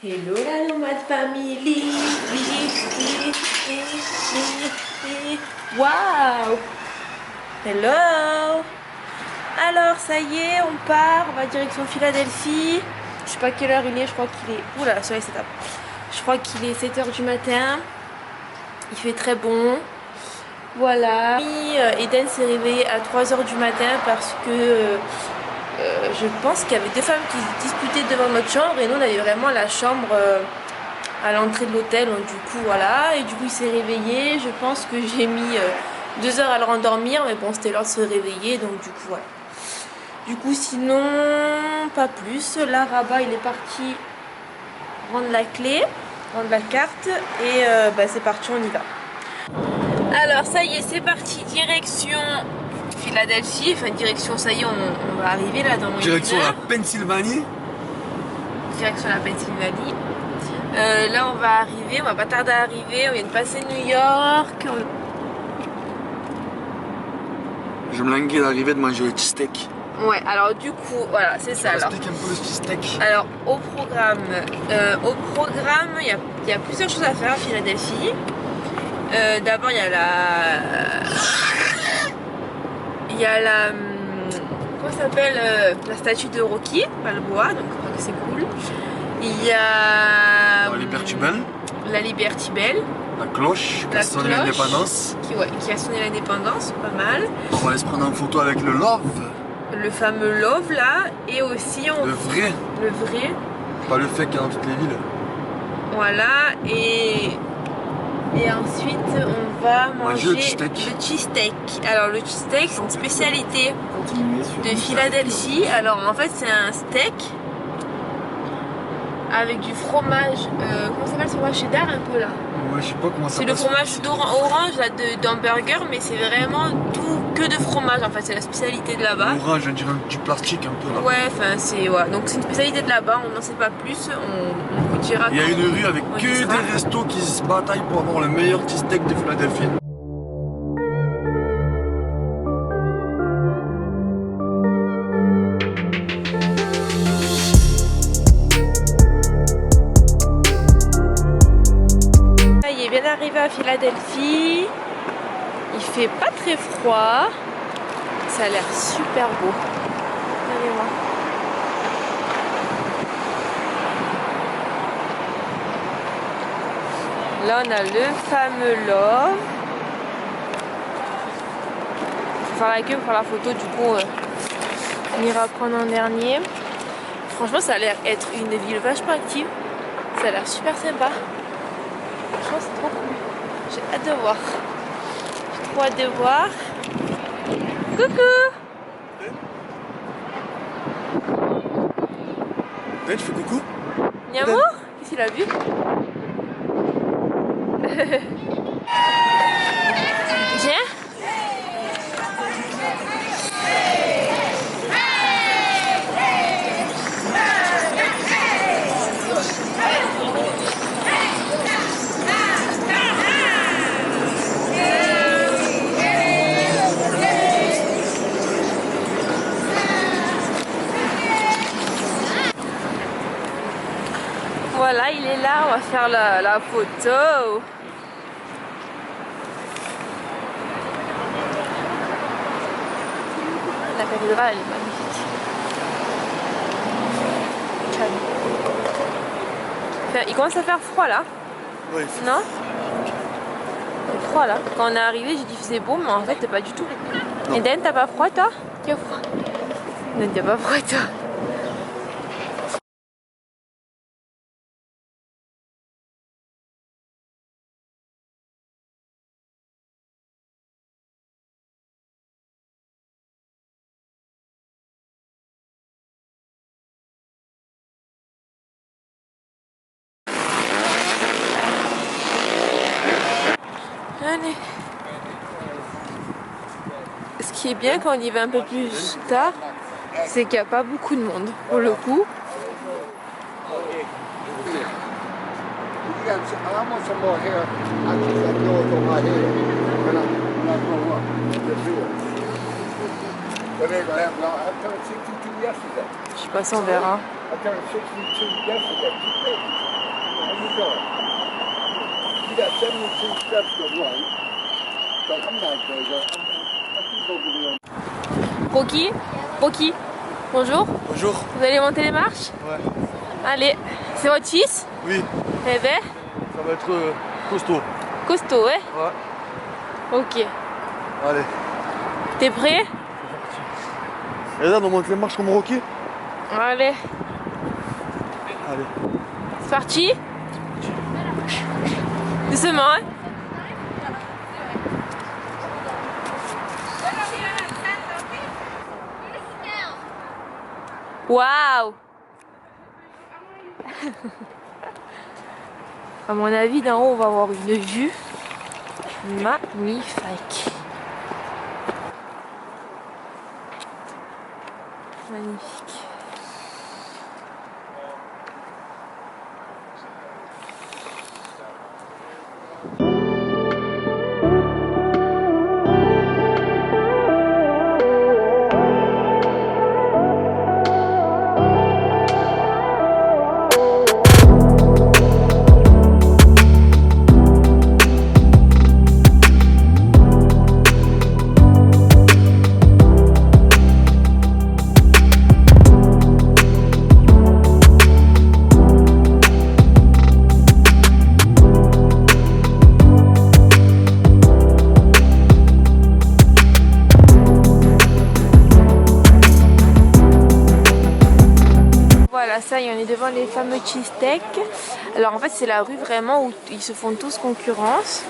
Hello la nomade family. Waouh. Hello. Alors ça y est, on part, on va direction Philadelphie. Je sais pas quelle heure il est, je crois qu'il est... Oula, la soleil s'éteint. Je crois qu'il est 7h du matin. Il fait très bon. Voilà. Eden s'est réveillé à 3h du matin parce que je pense qu'il y avait deux femmes qui se disputaient devant notre chambre et nous on avait vraiment la chambre à l'entrée de l'hôtel. Donc du coup voilà, et du coup il s'est réveillé. Je pense que j'ai mis 2 heures à le rendormir, mais bon c'était l'heure de se réveiller, donc du coup voilà. Du coup sinon pas plus. Là Rabat il est parti rendre la clé, rendre la carte et c'est parti, on y va. Alors ça y est, c'est parti, direction Philadelphie, enfin direction, ça y est, on va arriver là dans mon direction la Pennsylvanie. Direction la Pennsylvanie. Là on va arriver, on va pas tarder à arriver, on vient de passer New York. Je me languis d'arriver de manger le cheesesteak. Ouais, alors du coup, voilà, c'est ça. Alors, explique un peu le cheesesteak. Alors au programme, il y a plusieurs choses à faire à Philadelphie. D'abord il y a la comment ça s'appelle, la statue de Rocky Balboa, donc je crois que c'est cool. Il y a la Liberty Bell, la cloche qui a sonné l'indépendance, qui a sonné l'indépendance, pas mal. On va aller se prendre en photo avec le Love, le fameux Love là, et aussi le vrai, pas le fake dans toutes les villes. Voilà, et ensuite on va manger le cheesesteak. Alors le cheesesteak c'est une spécialité de Philadelphie. Alors en fait c'est un steak avec du fromage, comment ça s'appelle, ce fromage cheddar un peu là. Ouais, je sais pas comment ça. C'est le fromage orange là d'hamburger, mais c'est vraiment tout que de fromage en fait, c'est la spécialité de là-bas. Orange, on dirait du plastique un peu là. Ouais, enfin c'est donc c'est une spécialité de là-bas, on n'en sait pas plus, on vous dira. Il y a une rue avec que des restos qui se bataillent pour avoir le meilleur cheesesteak de Philadelphie. Arrivé à Philadelphie, il fait pas très froid, ça a l'air super beau. Allez voir. Là on a le fameux Love. Faut faire la queue pour faire la photo, du coup on ira prendre en dernier. Franchement ça a l'air être une ville vachement active, ça a l'air super sympa. Franchement c'est trop cool, j'ai hâte de voir. J'ai trop hâte de voir. Coucou. Tu fais coucou Niamo, qu'est-ce qu'il a vu? Viens. Voilà, il est là, on va faire la photo. La cathédrale, elle est magnifique. Il commence à faire froid là. Oui. Non? Il fait froid là. Quand on est arrivé, j'ai dit qu'il faisait beau, mais en fait, pas du tout. Et Dan, t'as pas froid toi? Tu as froid? Dan, t'as pas froid toi? Allez. Ce qui est bien quand on y va un peu plus tard, c'est qu'il n'y a pas beaucoup de monde pour le coup. Je sais pas si on verra. Rocky, Rocky, bonjour. Bonjour. Vous allez monter les marches? Ouais. Allez, c'est votre fils? Oui. Eh ben, Ça va être costaud. costaud, ouais? Ouais. Ok. Allez. T'es prêt? Et là, on monte les marches comme Rocky. Allez. Allez. C'est parti? Doucement, hein? Waouh! À mon avis, d'en haut, on va avoir une vue magnifique. Magnifique. Voilà, ça y est, on est devant les fameux cheesesteaks. Alors en fait, c'est la rue vraiment où ils se font tous concurrence.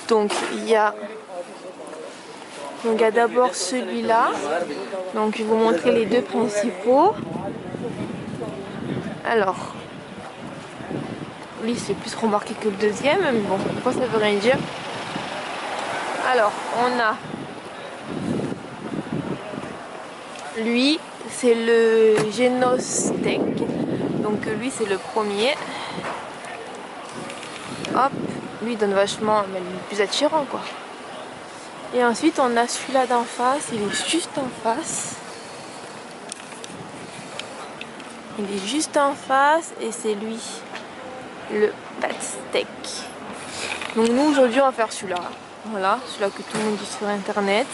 Donc il y a d'abord celui-là. Donc je vais vous montrer les deux principaux. Alors, lui c'est plus remarqué que le deuxième, mais bon, pourquoi ça veut rien dire. Alors, on a lui, c'est le Genos Steak. Donc lui c'est le premier. Hop, lui il donne vachement, mais il est plus attirant quoi. Et ensuite on a celui-là d'en face, il est juste en face. Il est juste en face et c'est lui, le pâte steak. Donc nous aujourd'hui on va faire celui-là. Voilà, celui-là que tout le monde dit sur internet.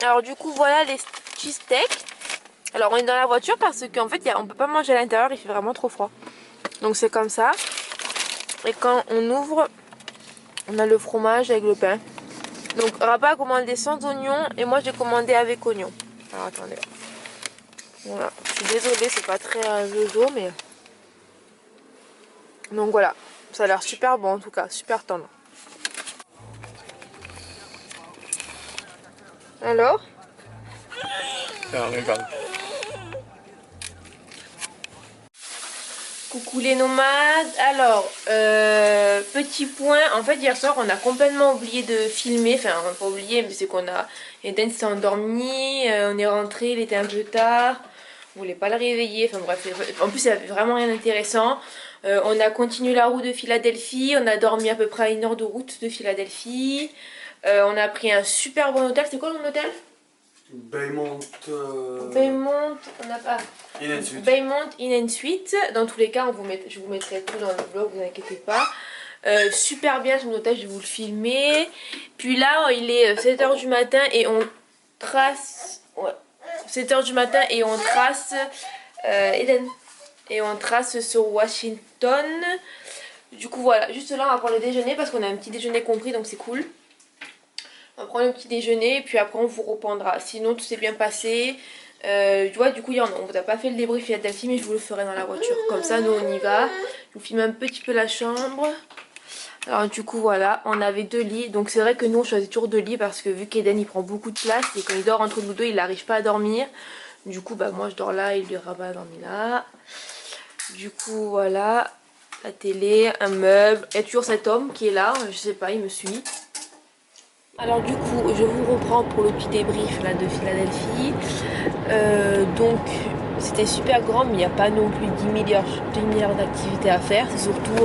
Alors du coup voilà les cheesesteaks. Alors on est dans la voiture parce qu'en fait on peut pas manger à l'intérieur, il fait vraiment trop froid. Donc c'est comme ça. Et quand on ouvre, on a le fromage avec le pain. Donc Rabat a commandé sans oignon et moi j'ai commandé avec oignon. Alors attendez. Voilà. Je suis désolée, c'est pas très jojo mais... Donc voilà. Ça a l'air super bon en tout cas, super tendre. Alors? Regarde. Coucou les nomades. Alors, petit point. En fait, hier soir, on a complètement oublié de filmer. Enfin, on n'a pas oublié, mais c'est qu'on a... Eden s'est endormi. On est rentré, il était un peu tard. On voulait pas le réveiller. Enfin bref, en plus, il n'y avait vraiment rien d'intéressant. On a continué la route de Philadelphie. On a dormi à peu près à 1 heure de route de Philadelphie. On a pris un super bon hôtel. C'est quoi mon hôtel? Baymont. Baymont, on n'a pas. In and Suite. Baymont In and Suite. Dans tous les cas, je vous mettrai tout dans le vlog, vous inquiétez pas. Super bien son hôtel, je vais vous le filmer. Puis là, il est 7h du matin et on trace. Ouais, 7h du matin et on trace Eden. Et on trace sur Washington. Du coup, voilà, juste là, on va prendre le déjeuner parce qu'on a un petit déjeuner compris, donc c'est cool. On va prendre le petit déjeuner et puis après on vous reprendra. Sinon tout s'est bien passé. Tu vois, du coup on vous a pas fait le débrief Philadelphie, mais je vous le ferai dans la voiture. Comme ça nous on y va. Je vous filme un petit peu la chambre. Alors du coup voilà, on avait 2 lits. Donc c'est vrai que nous on choisit toujours 2 lits parce que vu qu'Eden il prend beaucoup de place et quand il dort entre nous deux il n'arrive pas à dormir. Du coup bah moi je dors là et le Rabat dormi là. Du coup voilà, la télé, un meuble. Il y a toujours cet homme qui est là, je sais pas, il me suit. Alors du coup, je vous reprends pour le petit débrief là, de Philadelphie. Donc C'était super grand, mais il n'y a pas non plus 10 milliards d'activités à faire. C'est surtout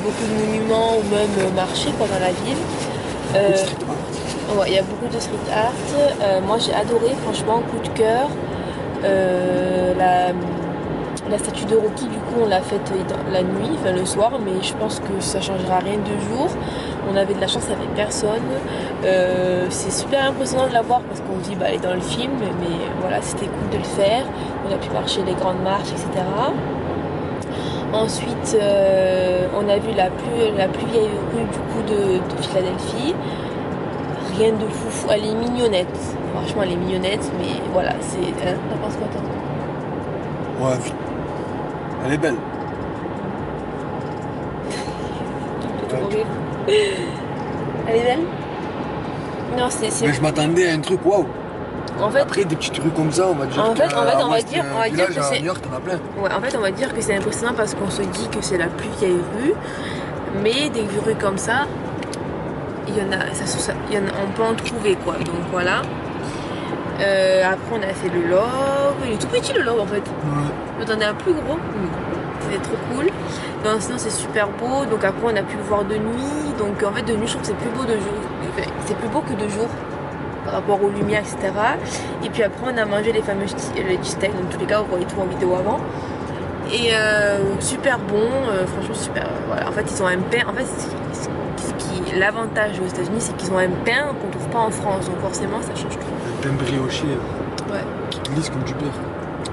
beaucoup de monuments ou même marchés quoi, dans la ville. Ouais, il y a beaucoup de street art. Moi j'ai adoré, franchement, coup de cœur. La statue de Rocky, du coup, on l'a faite la nuit, enfin le soir, mais je pense que ça changera rien de jour. On avait de la chance avec personne. C'est super impressionnant de la voir parce qu'on se dit, bah, elle est dans le film, mais voilà, c'était cool de le faire. On a pu marcher les grandes marches, etc. Ensuite, on a vu la plus vieille rue du coup de Philadelphie. Rien de fou, elle est mignonnette. Franchement, elle est mignonnette, mais voilà, c'est. T'en penses quoi, toi? Ouais, elle est belle. Elle est belle? Non, c'est. Mais je m'attendais à un truc, waouh. En fait, après, des petites rues comme ça, on va dire. En fait, on va dire que à c'est. New York, t'en as plein. Ouais, en fait, on va dire que c'est impressionnant parce qu'on se dit que c'est la plus vieille rue, mais des rues comme ça, il y en a, on peut en trouver quoi. Donc voilà. Après, on a fait le Louvre. Il est tout petit le Louvre en fait. Ouais. Je m'attendais à un plus gros. C'était trop cool. Donc, sinon, c'est super beau. Donc après, on a pu le voir de nuit. Donc en fait, de nuit, je trouve que c'est plus beau de jour. C'est plus beau que de jour par rapport aux lumières, etc. Et puis après, on a mangé les fameux cheesesteaks. Dans tous les cas, vous voyez tout en vidéo avant. Et super bon, franchement super. Voilà. En fait, ils ont un pain. En fait, l'avantage aux États-Unis, c'est qu'ils ont un pain qu'on trouve pas en France. Donc forcément, ça change tout. Un pain brioché. Ouais. Qui glisse comme du beurre.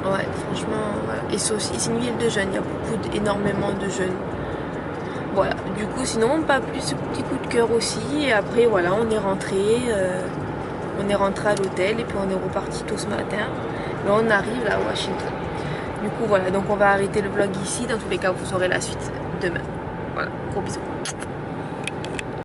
Ouais, franchement, voilà. Et c'est une ville de jeunes. Il y a énormément de jeunes. Voilà. Du coup, sinon, pas plus ce petit coup de cœur aussi. Et après, voilà, on est rentré. On est rentré à l'hôtel et puis on est reparti tôt ce matin. Là, on arrive là à Washington. Du coup, voilà, donc on va arrêter le vlog ici. Dans tous les cas, vous aurez la suite demain. Voilà, gros bisous.